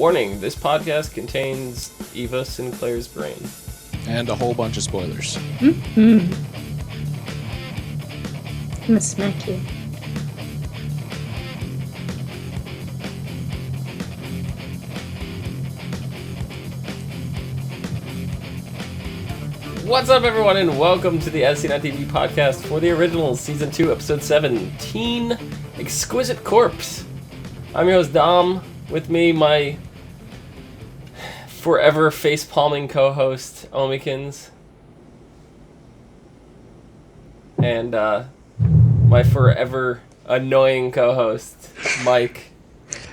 Warning, this podcast contains Eva Sinclair's brain. And a whole bunch of spoilers. I'm gonna smack you. What's up, everyone, and welcome to the ASOTV podcast for the original Season 2, Episode 17, Exquisite Corpse. I'm your host, Dom. With me, my forever face-palming co-host, Omikins. And my forever annoying co-host, Mike.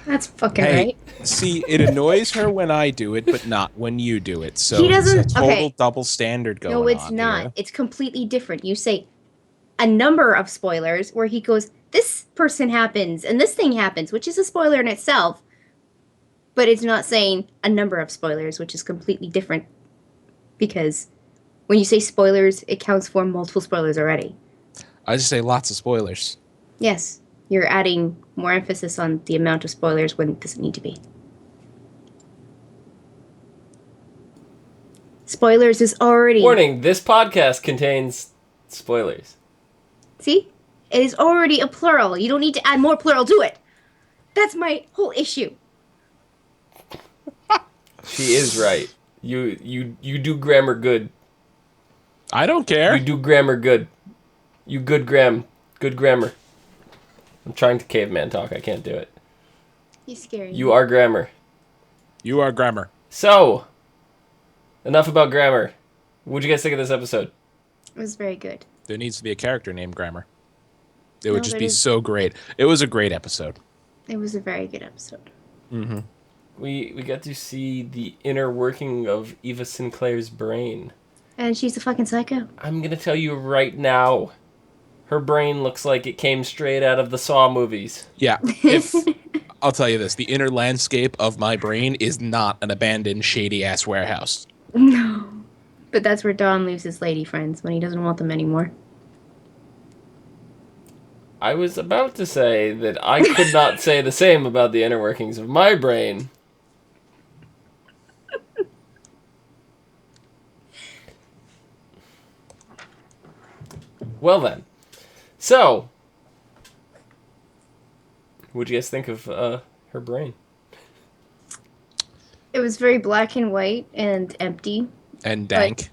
That's fucking Hey, right. see, it annoys her when I do it, but not when you do it. So He doesn't- it's a total okay. double standard going on. No, it's not. Here. It's completely different. You say a number of spoilers where he goes, this person happens and this thing happens, which is a spoiler in itself. But it's not saying a number of spoilers, which is completely different. Because when you say spoilers, it counts for multiple spoilers already. I just say lots of spoilers. Yes, you're adding more emphasis on the amount of spoilers when it doesn't need to be. Spoilers is already... Warning, this podcast contains spoilers. See? It is already a plural. You don't need to add more plural to it. That's my whole issue. She is right. You do grammar good. I don't care. You do grammar good. You good grammar. I'm trying to caveman talk. I can't do it. He's scary. You are grammar. You are grammar. So, enough about grammar. What'd you guys think of this episode? It was very good. There needs to be a character named Grammar. It No, would just there be is- so great. It was a great episode. It was a very good episode. Mm-hmm. We got to see the inner working of Eva Sinclair's brain. And she's a fucking psycho. I'm gonna tell you right now, her brain looks like it came straight out of the Saw movies. Yeah. If I'll tell you this, the inner landscape of my brain is not an abandoned, shady-ass warehouse. No. But that's where Don leaves his lady friends when he doesn't want them anymore. I was about to say that I could not say the same about the inner workings of my brain. Well then. So, what'd you guys think of her brain? It was very black and white and empty. And dank.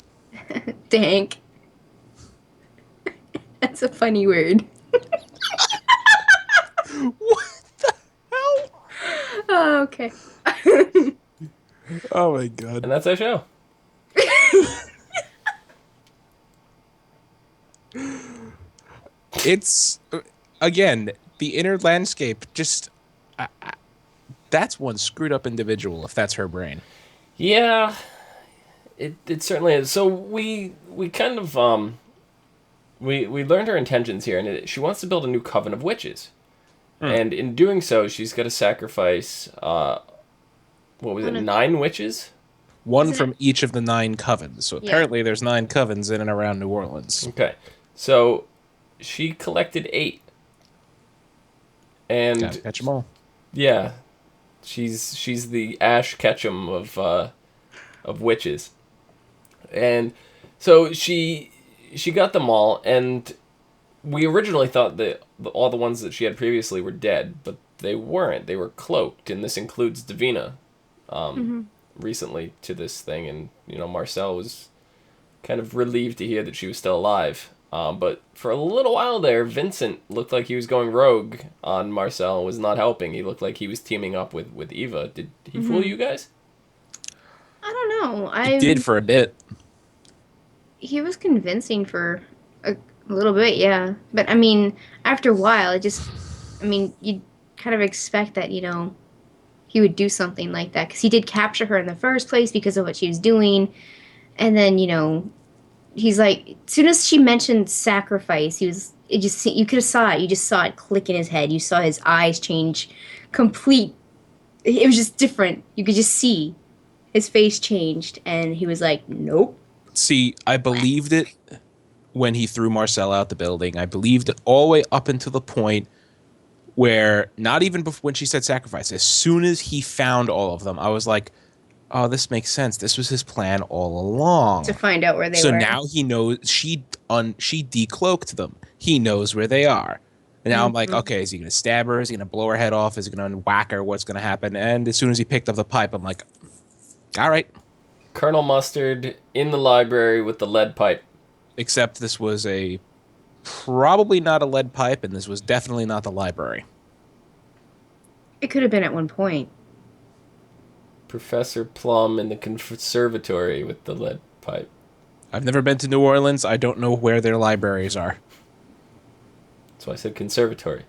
Dank. That's a funny word. What the hell? Oh, okay. Oh my god. And that's our show. It's, again, the inner landscape, just, that's one screwed up individual if that's her brain. Yeah, it certainly is. So we kind of we learned her intentions here, and she wants to build a new coven of witches, and in doing so, she's got to sacrifice what was it, 9 witches? One Isn't from each of the 9 covens. So Yeah. apparently there's 9 covens in and around New Orleans. Okay, so she collected 8, and Gotta catch them all. yeah, she's the Ash Ketchum of witches, and so she got them all, and we originally thought that all the ones that she had previously were dead, but they weren't. They were cloaked, and this includes Davina, recently to this thing, and Marcel was kind of relieved to hear that she was still alive. But for a little while there, Vincent looked like he was going rogue on Marcel and was not helping. He looked like he was teaming up with Eva. Did he fool you guys? I don't know. It did for a bit. He was convincing for a little bit, yeah. But, I mean, after a while, you'd kind of expect that, he would do something like that. Because he did capture her in the first place because of what she was doing. And then, he's like, as soon as she mentioned sacrifice, you could have saw it. You just saw it click in his head. You saw his eyes change it was just different. You could just see his face changed, and he was like, nope. See, I believed it when he threw Marcel out the building. I believed it all the way up until the point where not even before when she said sacrifice, as soon as he found all of them, I was like, oh, this makes sense. This was his plan all along. To find out where they So were. now he knows she decloaked them. He knows where they are. And now I'm like, okay, is he going to stab her? Is he going to blow her head off? Is he going to whack her? What's going to happen? And as soon as he picked up the pipe, I'm like, all right. Colonel Mustard in the library with the lead pipe. Except this was probably not a lead pipe, and this was definitely not the library. It could have been at one point. Professor Plum in the conservatory with the lead pipe. I've never been to New Orleans. I don't know where their libraries are. That's why I said conservatory.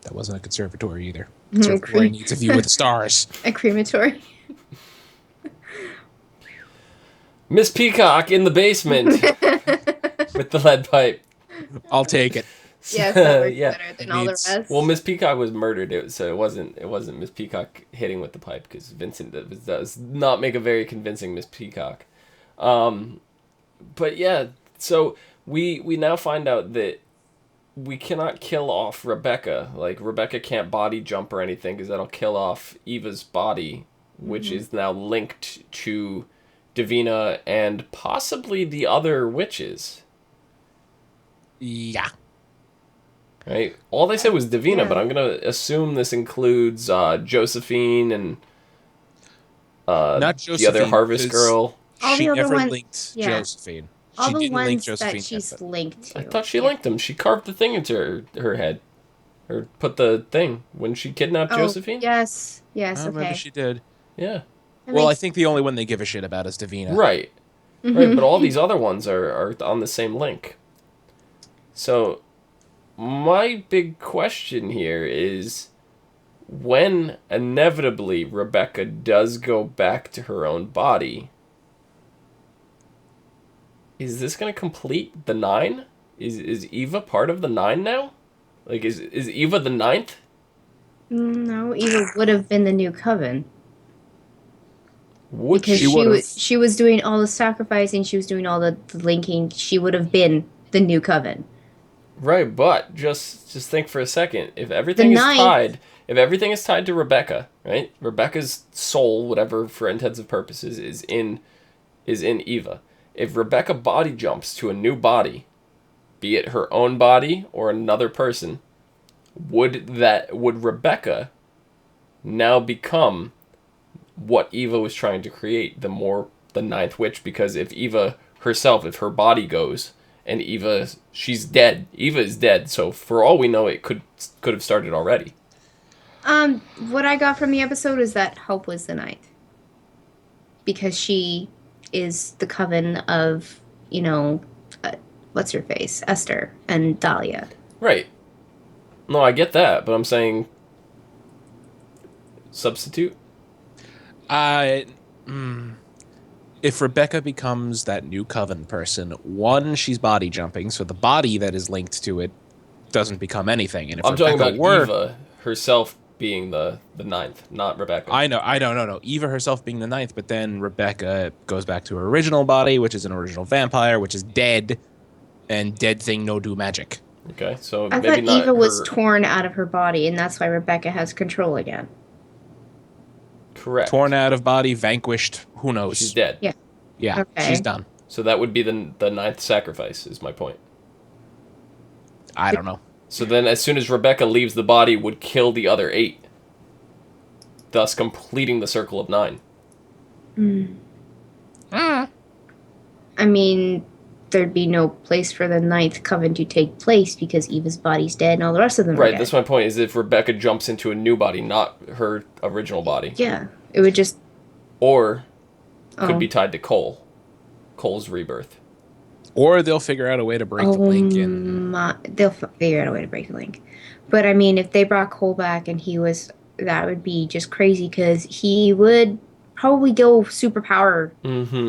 That wasn't a conservatory either. Conservatory needs a view of the stars. A crematory. Miss Peacock in the basement with the lead pipe. I'll take it. Yes, that works better than all the rest. Well, Miss Peacock was murdered, so it wasn't Miss Peacock hitting with the pipe, because Vincent does not make a very convincing Miss Peacock. But yeah, so we now find out that we cannot kill off Rebecca. Like, Rebecca can't body jump or anything, because that'll kill off Eva's body, which is now linked to Davina and possibly the other witches. Yeah. Right? All they said was Davina, but I'm going to assume this includes Josephine and not the other Harvest Girl. She never linked Josephine. All the didn't link ones that she's linked to. I thought she linked them. She carved the thing into her head. Or put the thing when she kidnapped Josephine? Yes. Yes, I remember she did. Yeah. Well, I think the only one they give a shit about is Davina. Right. Right, but all these other ones are on the same link. So, my big question here is, when inevitably Rebecca does go back to her own body, is this going to complete the 9? Is Eva part of the 9 now? Like, is Eva the 9th? No, Eva would have been the new coven. Because she was doing all the sacrificing, she was doing all the linking. She would have been the new coven. Right, but just think for a second. If everything is tied to Rebecca, right? Rebecca's soul, whatever for intensive purposes, is in Eva. If Rebecca body jumps to a new body, be it her own body or another person, would Rebecca now become what Eva was trying to create, the 9th witch? Because if Eva herself, if her body goes, and Eva, she's dead. Eva is dead, so for all we know, it could have started already. What I got from the episode is that Hope was the 9th. Because she is the coven of, what's her face? Esther and Dahlia. Right. No, I get that, but I'm saying substitute? If Rebecca becomes that new coven person, one, she's body jumping, so the body that is linked to it doesn't become anything. And if I'm talking about Eva herself being the 9th, not Rebecca. I know. No. Eva herself being the 9th, but then Rebecca goes back to her original body, which is an original vampire, which is dead, and dead thing no do magic. Okay, so I maybe thought Eva was torn out of her body, and that's why Rebecca has control again. Correct. Torn out of body, vanquished, who knows? She's dead. Yeah. Yeah, okay. She's done. So that would be the 9th sacrifice, is my point. I don't know. So then as soon as Rebecca leaves the body, would kill the other 8. Thus completing the circle of 9. I mean, there'd be no place for the 9th coven to take place because Eva's body's dead and all the rest of them are dead. Right, that's my point, is if Rebecca jumps into a new body, not her original body. Yeah, it would just... Or could be tied to Cole's rebirth. Or they'll figure out a way to break the link. They'll figure out a way to break the link. But, I mean, if they brought Cole back and he was... That would be just crazy because he would probably go superpower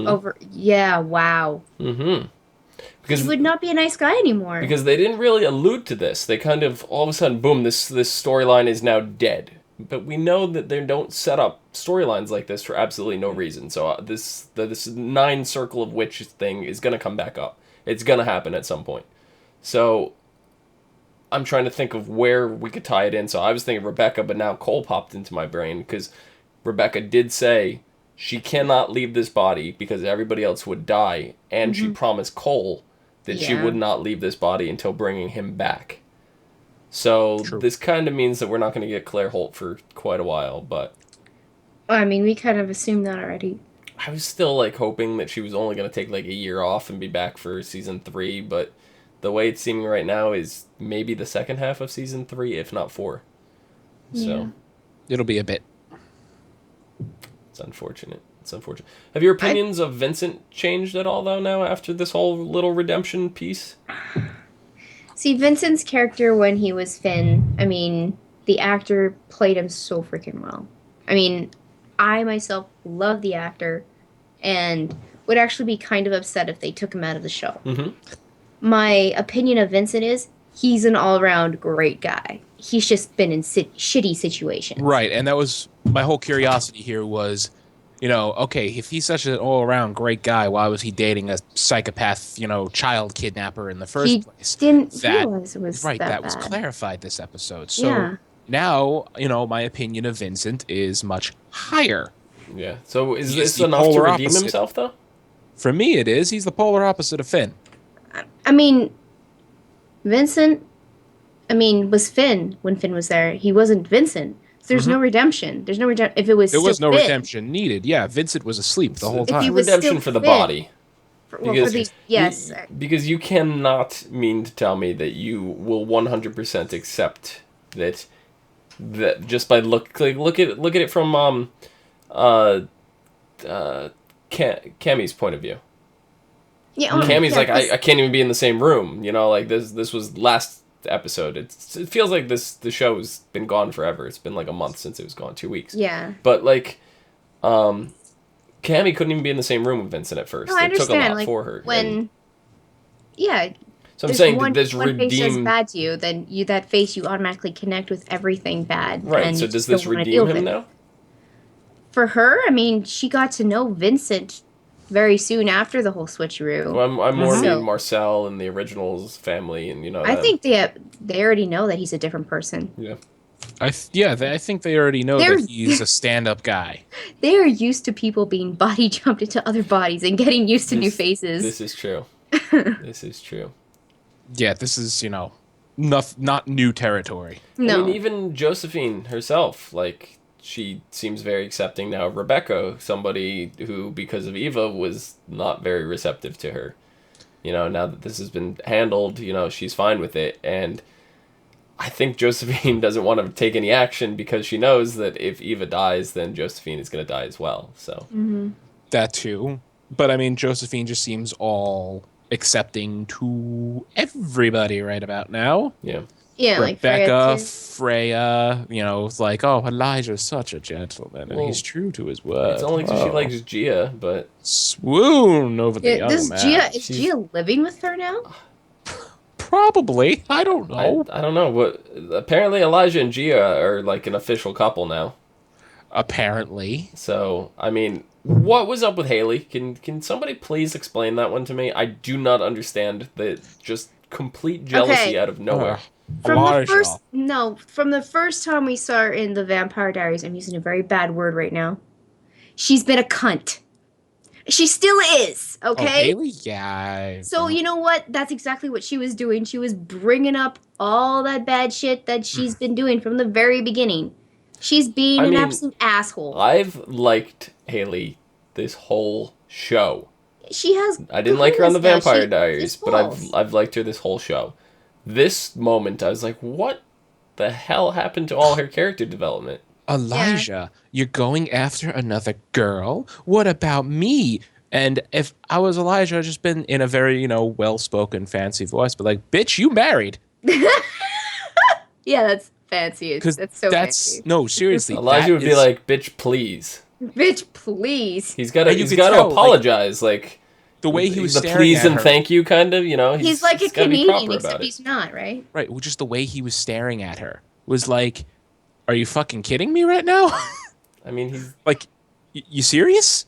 over... Yeah, wow. Because he would not be a nice guy anymore. Because they didn't really allude to this. They kind of, all of a sudden, boom, this storyline is now dead. But we know that they don't set up storylines like this for absolutely no reason. So this 9 circle of witches thing is going to come back up. It's going to happen at some point. So I'm trying to think of where we could tie it in. So I was thinking Rebecca, but now Cole popped into my brain because Rebecca did say she cannot leave this body because everybody else would die, and she promised Cole that she would not leave this body until bringing him back. So this kind of means that we're not going to get Claire Holt for quite a while, but... I mean, we kind of assumed that already. I was still, like, hoping that she was only going to take, like, a year off and be back for season 3, but the way it's seeming right now is maybe the second half of season 3, if not 4. So... It'll be a bit. It's unfortunate. Have your opinions of Vincent changed at all, though, now, after this whole little redemption piece? See, Vincent's character when he was Finn, I mean, the actor played him so freaking well. I mean, I myself love the actor and would actually be kind of upset if they took him out of the show. My opinion of Vincent is he's an all-around great guy. He's just been in shitty situations. Right, and that was my whole curiosity here was, you know, okay, if he's such an all-around great guy, why was he dating a psychopath, you know, child kidnapper in the first place? Didn't realize it was that was clarified this episode. So now, you know, my opinion of Vincent is much higher. Yeah. So is this enough to redeem himself, though? For me, it is. He's the polar opposite of Finn. I mean, Vincent, was Finn when Finn was there. He wasn't Vincent. So there's no redemption. There's no redemption. If it was there was no Finn, redemption needed. Yeah, Vincent was asleep the whole time. Redemption for the body. Yes. Because you cannot mean to tell me that you will 100% accept that just by look at it from Cami's point of view. Yeah, Cami's like, I can't even be in the same room. You know, like this was last episode. It feels like the show has been gone forever. It's been like a month since it was gone, 2 weeks. Yeah. But like, Cami couldn't even be in the same room with Vincent at first. No, I understand. Took a lot for her. So I'm saying that this one face does bad to you, then that face you automatically connect with everything bad. Right. And so does this redeem him now? For her, she got to know Vincent very soon after the whole switching. Well, I'm more mean Marcel and the originals family, and you know. I think they already know that he's a different person. Yeah. I think they already know that he's a stand-up guy. They are used to people being body jumped into other bodies and getting used to new faces. This is true. This is true. Yeah, this is, you know, not new territory. No. I mean, even Josephine herself, like, she seems very accepting now of Rebecca, somebody who, because of Eva, was not very receptive to her. You know, now that this has been handled, you know, she's fine with it. And I think Josephine doesn't want to take any action because she knows that if Eva dies, then Josephine is going to die as well. So That too. But, I mean, Josephine just seems all accepting to everybody right about now. Yeah. Yeah, Rebecca, like Freya, you know, it's like, oh, Elijah's such a gentleman, and he's true to his word. It's only because she likes Gia, but... Swoon over the young man. Is Gia living with her now? Probably. I don't know. I don't know. But apparently Elijah and Gia are like an official couple now. Apparently. So, I mean, what was up with Haley? Can somebody please explain that one to me? I do not understand the just complete jealousy out of nowhere. From the first time we saw her in the Vampire Diaries, I'm using a very bad word right now. She's been a cunt. She still is, okay? Oh, Haley? Yeah. So, you know what? That's exactly what she was doing. She was bringing up all that bad shit that she's been doing from the very beginning. She's being an absolute asshole. I've liked Haley this whole show. She has... I didn't like her on the Vampire Diaries, but I've liked her this whole show. This moment, I was like, what the hell happened to all her character development? Elijah, you're going after another girl? What about me? And if I was Elijah, I'd just been in a very, you know, well-spoken, fancy voice, but like, bitch, you married. Yeah, that's fancy. That's so fancy. No, seriously. Elijah would be like, bitch, please. Bitch, please. He's got to apologize, like the way he was staring please at and her. Thank you kind of, you know. He's like a Canadian, except he's not, right? Right. Well, just the way he was staring at her was like, are you fucking kidding me right now? I mean, he's like, you serious?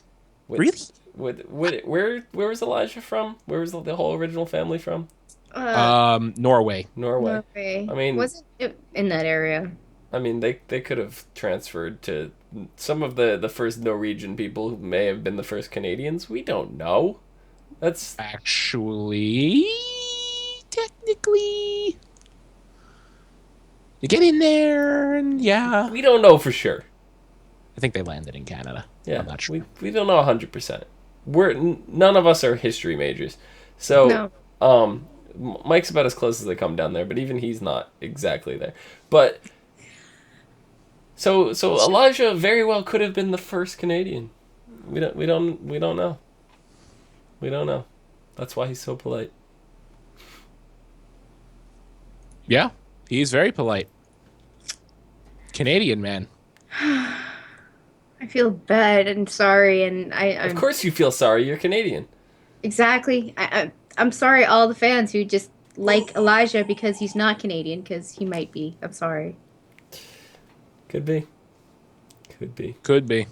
Really? Where was Elijah from? Where was the whole original family from? Norway. Norway. Norway. I mean, Wasn't it in that area? I mean, they could have transferred to some of the first Norwegian people who may have been the first Canadians. We don't know. That's Actually, technically, you get in there, and yeah, we don't know for sure. I think they landed in Canada. Yeah, I'm not sure. we don't know 100%. None of us are history majors, so No. Mike's about as close as they come down there, but even he's not exactly there. But so Elijah very well could have been the first Canadian. We don't know. We don't know. That's why he's so polite. Yeah, he's very polite. Canadian man. I feel bad and sorry, and Of course you feel sorry. You're Canadian. exactly. I'm sorry, all the fans who just like Elijah because he's not Canadian, because he might be. I'm sorry. Could be. Could be. Could be.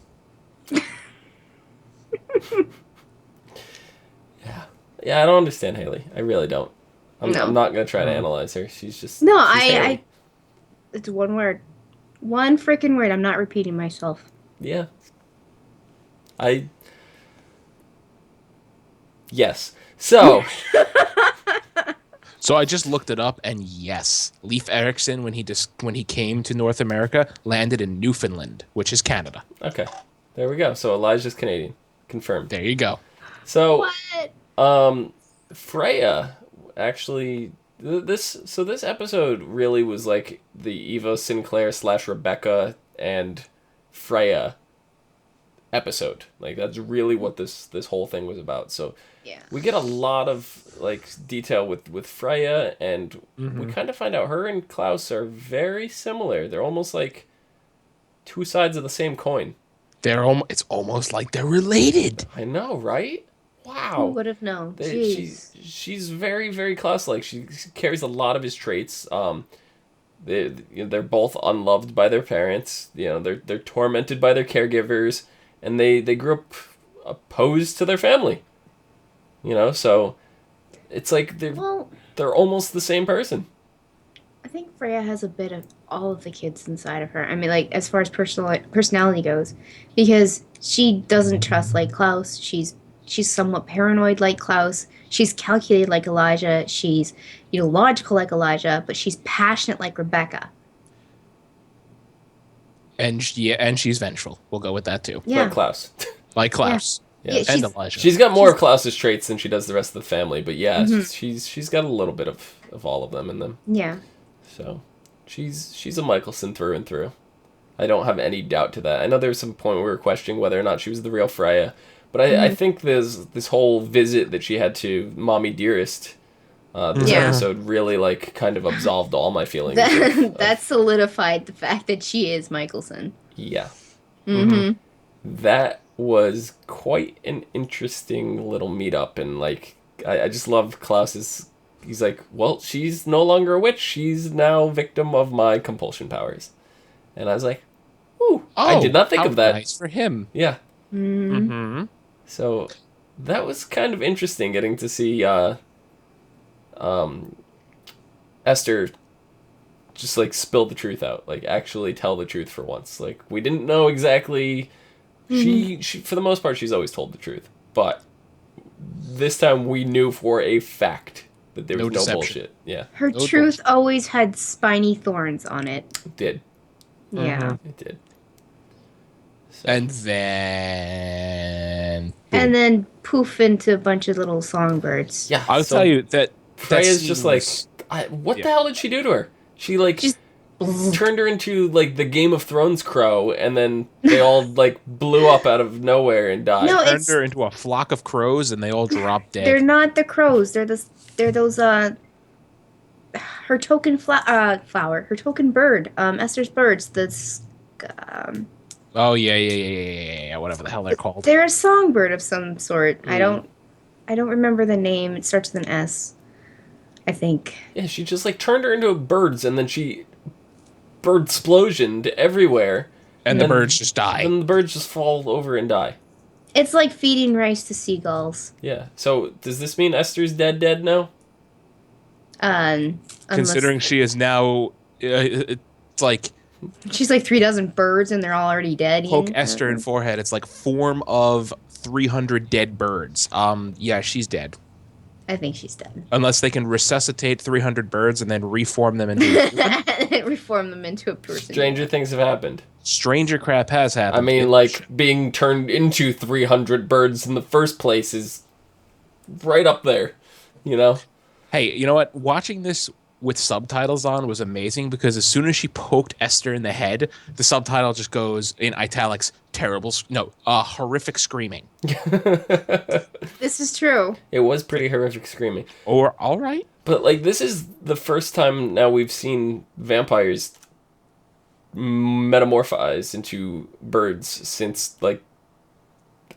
Yeah, I don't understand Haley. I really don't. I'm No. not going to try to analyze her. She's just... No, she's Haley. it's one word. One freaking word. I'm not repeating myself. Yeah. Yes. So... So I just looked it up, and yes, Leif Erikson, when he came to North America, landed in Newfoundland, which is Canada. Okay. There we go. So Elijah's Canadian. Confirmed. There you go. So... What? Freya actually this episode really was like the Eva Sinclair / Rebecca and Freya episode. Like that's really what this whole thing was about. So Yeah. we get a lot of like detail with Freya, and we kind of find out her and Klaus are very similar. They're almost like two sides of the same coin. It's almost like they're related. I know, right? Wow. Who would have known? Jeez. She's very, very Klaus-like. She carries a lot of his traits. They're both unloved by their parents. They're tormented by their caregivers, and they grew up opposed to their family. So it's like they're almost the same person. I think Freya has a bit of all of the kids inside of her. I mean, like, as far as personality goes, because she doesn't trust like Klaus. She's somewhat paranoid like Klaus. She's calculated like Elijah. She's, logical like Elijah, but she's passionate like Rebecca. And she's vengeful. We'll go with that too. Yeah. Like Klaus. Like Klaus. Yeah. And Elijah. She's got more of Klaus's traits than she does the rest of the family, but yeah, Mm-hmm. she's got a little bit of all of them in them. Yeah. So she's a Mikealson through and through. I don't have any doubt to that. I know there was some point where we were questioning whether or not she was the real Freya. But I think this whole visit that she had to Mommy Dearest this episode really like kind of absolved all my feelings. That solidified the fact that she is Mikealson. Yeah. Mm-hmm. That was quite an interesting little meetup, and like I just love Klaus's. He's like, well, she's no longer a witch. She's now victim of my compulsion powers. And I was like, ooh, I did not think of that. Nice for him. Yeah. Mm-hmm. So that was kind of interesting getting to see Esther just like spill the truth out, like actually tell the truth for once. Like we didn't know exactly. She for the most part she's always told the truth, but this time we knew for a fact that there was no bullshit. Yeah. Her truth always had spiny thorns on it. It did. Yeah. It did. So. And then poof into a bunch of little songbirds. Yeah. I'll tell you that Freya's just like, what the hell did she do to her? She like just turned her into like the Game of Thrones crow, and then they all like blew up out of nowhere and died. No, turned her into a flock of crows, and they all dropped dead. They're not the crows. They're those her token flower, her token bird, Esther's birds. Oh yeah, whatever the hell they're called. They're a songbird of some sort. I don't remember the name. It starts with an S, I think. Yeah, she just like turned her into birds, and then she bird explosioned everywhere, and the birds just die. And the birds just fall over and die. It's like feeding rice to seagulls. Yeah. So does this mean Esther's dead now? Unless Considering she is now, it's like she's like 36 birds and they're all already dead. poke Ian. Esther in forehead. It's like form of 300 dead birds. Yeah, she's dead. I think she's dead. Unless they can resuscitate 300 birds and then reform them into a human. Reform them into a person. Stranger things have happened. Stranger crap has happened. I mean, like, being turned into 300 birds in the first place is right up there, you know? Hey, you know what? Watching this with subtitles on was amazing because as soon as she poked Esther in the head, the subtitle just goes in italics, horrific screaming. This is true. It was pretty horrific screaming. Or, all right. But, like, this is the first time now we've seen vampires metamorphose into birds since, like,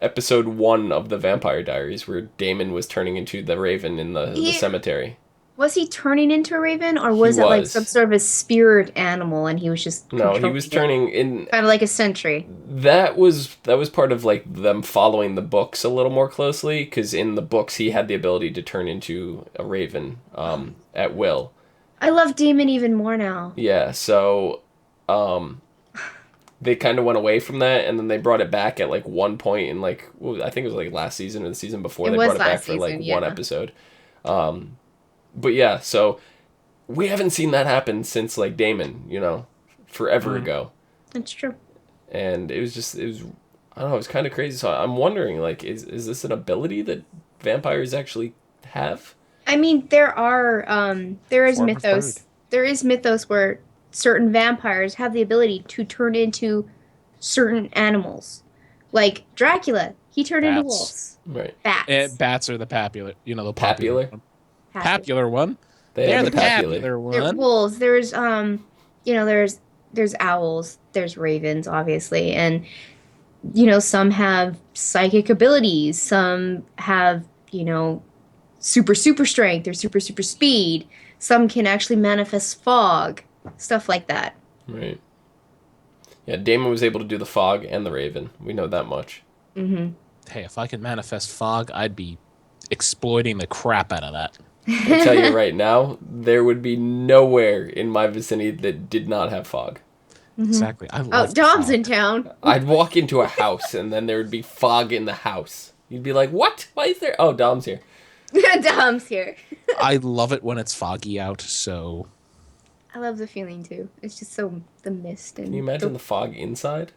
episode 1 of the Vampire Diaries, where Damon was turning into the raven in the cemetery. Was he turning into a raven, or was it like some sort of a spirit animal, and he was just no? He was turning in kind of like a sentry. That was part of like them following the books a little more closely, because in the books he had the ability to turn into a raven at will. I love Damon even more now. Yeah, so they kind of went away from that, and then they brought it back at like one point in like I think it was like last season or the season before. They brought it back for like one episode. But yeah, so we haven't seen that happen since like Damon, you know, forever ago. That's true. And it was I don't know, it was kind of crazy. So I'm wondering, like, is this an ability that vampires actually have? I mean, there is mythos. There is mythos where certain vampires have the ability to turn into certain animals. Like Dracula, he turned into wolves. Right. Bats. Bats are the popular, the popular. Popular one. They're the popular one. They're wolves. There's there's owls. There's ravens, obviously, and some have psychic abilities. Some have super strength or super speed. Some can actually manifest fog, stuff like that. Right. Yeah, Damon was able to do the fog and the raven. We know that much. Mm-hmm. Hey, if I could manifest fog, I'd be exploiting the crap out of that. I tell you right now, there would be nowhere in my vicinity that did not have fog. Mm-hmm. Exactly. I love Dom's fog. in town. I'd walk into a house and then there would be fog in the house. You'd be like, "What? Why is there?" Oh, Dom's here. Dom's here. I love it when it's foggy out. So. I love the feeling too. It's just so the mist and. Can you imagine the fog inside?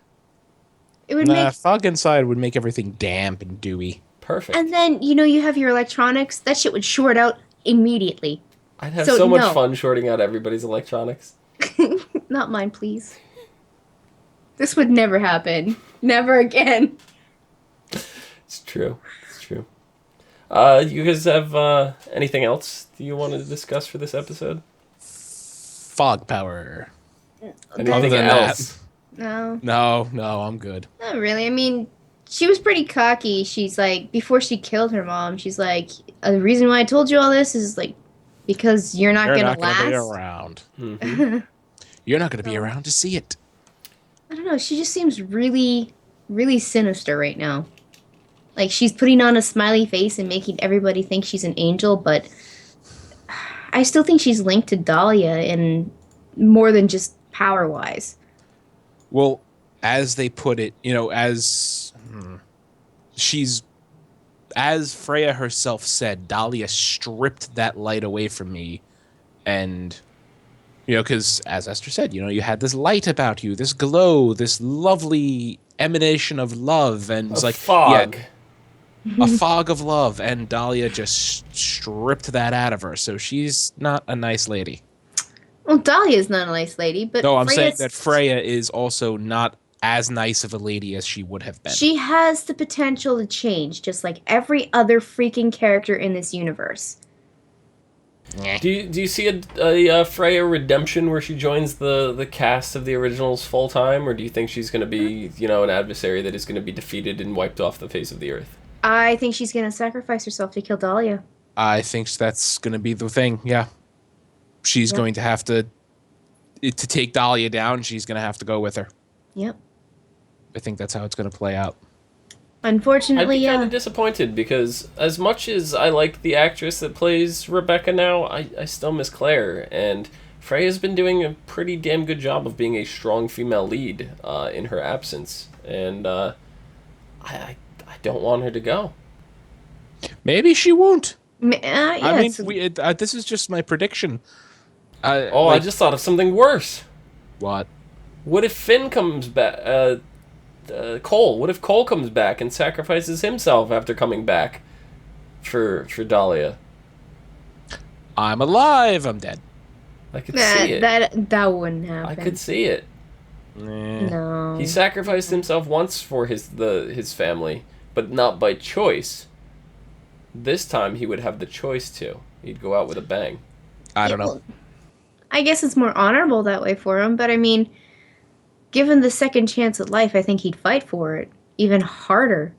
It would make fog inside would make everything damp and dewy. Perfect. And then you have your electronics. That shit would short out immediately. I'd have so much fun shorting out everybody's electronics. Not mine, please. This would never happen. Never again. It's true. It's true. You guys have anything else you want to discuss for this episode? Fog power. Anything else? No. No, I'm good. Not really. I mean, she was pretty cocky. She's like, before she killed her mom, she's like, the reason why I told you all this is like, because you're not going to last. Be around. Mm-hmm. You're not going to be around to see it. I don't know. She just seems really, really sinister right now. Like, she's putting on a smiley face and making everybody think she's an angel, but I still think she's linked to Dahlia in more than just power-wise. Well, as they put it, as Freya herself said, Dahlia stripped that light away from me. And, because as Esther said, you had this light about you, this glow, this lovely emanation of love. And it's like fog. Yeah, a fog of love. And Dahlia just stripped that out of her. So she's not a nice lady. Well, Dahlia's not a nice lady, but no, I'm saying that Freya is also not as nice of a lady as she would have been. She has the potential to change, just like every other freaking character in this universe. Do you see a Freya Redemption where she joins the cast of the originals full time, or do you think she's going to be an adversary that is going to be defeated and wiped off the face of the earth? I think she's going to sacrifice herself to kill Dahlia. I think that's going to be the thing. Yeah. She's going to have to take Dahlia down. She's going to have to go with her. Yep. I think that's how it's going to play out. I'd Unfortunately, be kind yeah. of disappointed because as much as I like the actress that plays Rebecca now, I still miss Claire, and Freya's been doing a pretty damn good job of being a strong female lead in her absence, and I don't want her to go. Maybe she won't. Yeah, I mean, it's- this is just my prediction. I just thought of something worse. What? What if Finn comes back? Cole. What if Cole comes back and sacrifices himself after coming back for Dahlia? I'm alive. I'm dead. I could see it. that wouldn't happen. I could see it. No. He sacrificed himself once for his family, but not by choice. This time he would have the choice to. He'd go out with a bang. I don't know. Well, I guess it's more honorable that way for him, but I mean, given the second chance at life, I think he'd fight for it even harder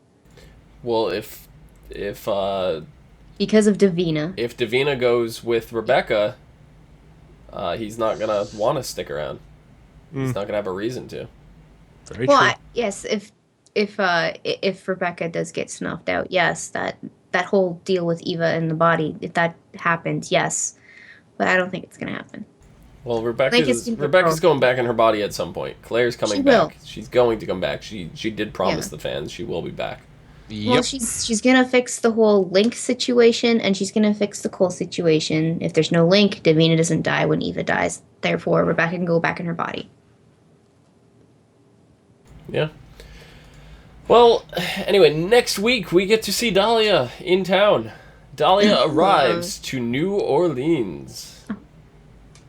Well, if because of Davina. Davina goes with Rebecca, he's not gonna want to stick around. He's not gonna have a reason to. Very Well, true. yes, if Rebecca does get snuffed out, yes, that whole deal with Eva and the body, if that happens, yes, but I don't think it's gonna happen. Well, it's Rebecca's going back in her body at some point. Claire's coming She back. will. She's going to come back. She did promise Yeah. the fans she will be back. Yep. Well, she's gonna fix the whole Link situation, and she's gonna fix the Cole situation. If there's no Link, Davina doesn't die when Eva dies. Therefore, Rebecca can go back in her body. Yeah. Well, anyway, next week we get to see Dahlia in town. Dahlia arrives to New Orleans.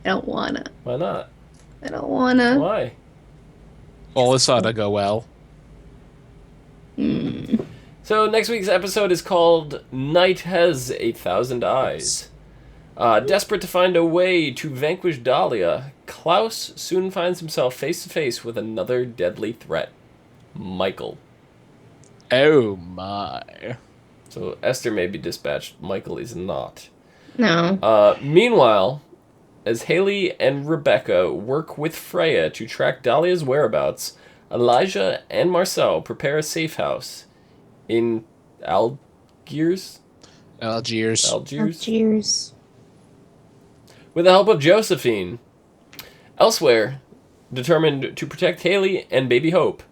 I don't wanna. Why not? I don't wanna. Why? All this ought to go well. So next week's episode is called Night Has 1,000 Eyes. Desperate to find a way to vanquish Dahlia, Klaus soon finds himself face to face with another deadly threat, Michael. Oh my. So Esther may be dispatched, Michael is not. No. Meanwhile, as Haley and Rebecca work with Freya to track Dahlia's whereabouts, Elijah and Marcel prepare a safe house in Algiers? Algiers. Oh, cheers. With the help of Josephine. Elsewhere, determined to protect Haley and baby Hope,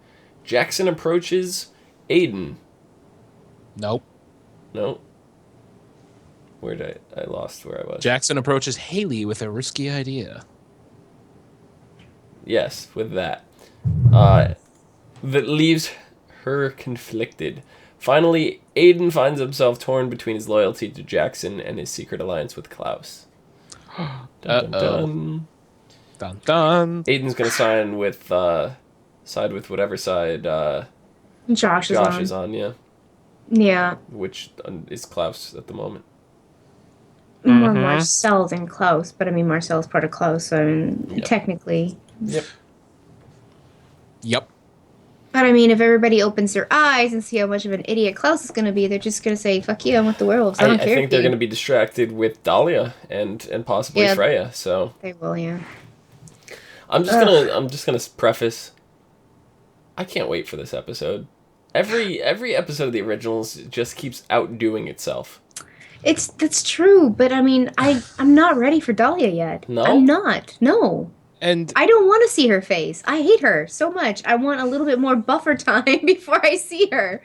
Jackson approaches Aiden. Nope. No. I lost where I was. Jackson approaches Haley with a risky idea. Yes, with that. That leaves her conflicted. Finally, Aiden finds himself torn between his loyalty to Jackson and his secret alliance with Klaus. Dun, dun, dun. Dun dun. Aiden's gonna side with whatever side Josh Josh is on, yeah. Yeah. Which is Klaus at the moment. More Marcel than Klaus, but I mean Marcel's part of Klaus, so I mean, Yep. technically. Yep. Yep. But I mean, if everybody opens their eyes and see how much of an idiot Klaus is going to be, they're just going to say, "Fuck you, I'm with the werewolves. I don't I care." think they're going to be distracted with Dahlia and possibly Yeah. Freya. So They will, yeah. I'm just gonna preface. I can't wait for this episode. Every episode of the originals just keeps outdoing itself. That's true, but I mean, I'm not ready for Dahlia yet. No? I'm not. No. And I don't want to see her face. I hate her so much. I want a little bit more buffer time before I see her.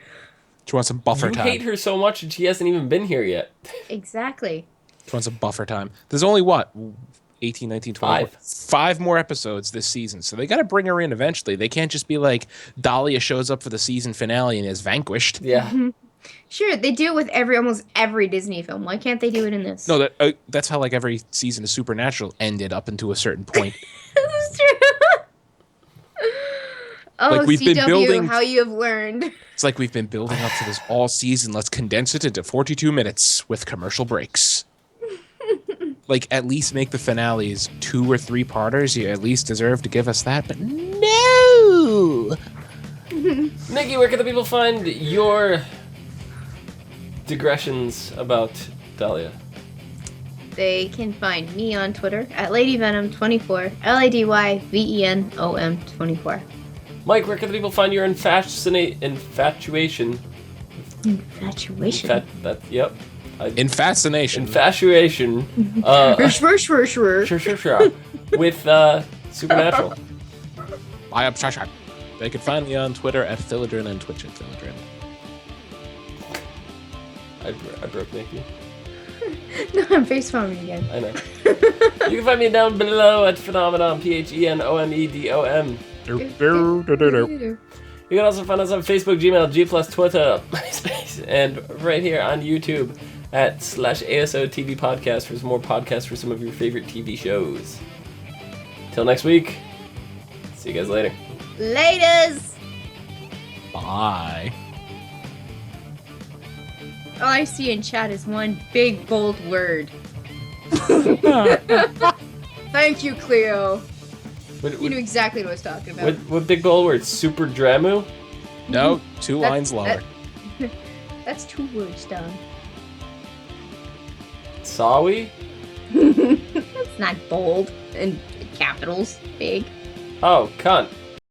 she wants some buffer You time. hate her so much, and she hasn't even been here yet. Exactly. She wants some buffer time. There's only what? 18, 19, 20. Five more episodes this season. So they got to bring her in eventually. They can't just be like, Dahlia shows up for the season finale and is vanquished. Yeah. Sure, they do it with almost every Disney film. Why can't they do it in this? No, that's how like every season of Supernatural ended up into a certain point. This is true. Oh, Like, we've been CW, building- how you have learned. It's like we've been building up to this all season. Let's condense it into 42 minutes with commercial breaks. Like, at least make the finales 2 or 3 parters. You at least deserve to give us that. But no! Nikki, where can the people find your digressions about Dahlia? They can find me on Twitter at LadyVenom24, LadyVenom24. Mike, where can the people find your infatuation Infatuation. Yep. Infascination. Infatuation. Sure. With Supernatural. I am Shasha. They can find me on Twitter at Philodrin and Twitch at Philodrin. I broke Nikki. No, I'm face palming again. I know. You can find me down below at Phenomenon, PHENOMEDOM. You can also find us on Facebook, Gmail, G+, Twitter, MySpace, and right here on YouTube at /ASOTV podcast for some more podcasts for some of your favorite TV shows. Till next week, see you guys later. Laters! Bye. All I see in chat is one big bold word. Thank you, Cleo. You knew exactly what I was talking about. What big bold word? Super Dramu? No, two lines lower. That's 2 words down. Sawi? That's not bold and capitals big. Oh, cunt.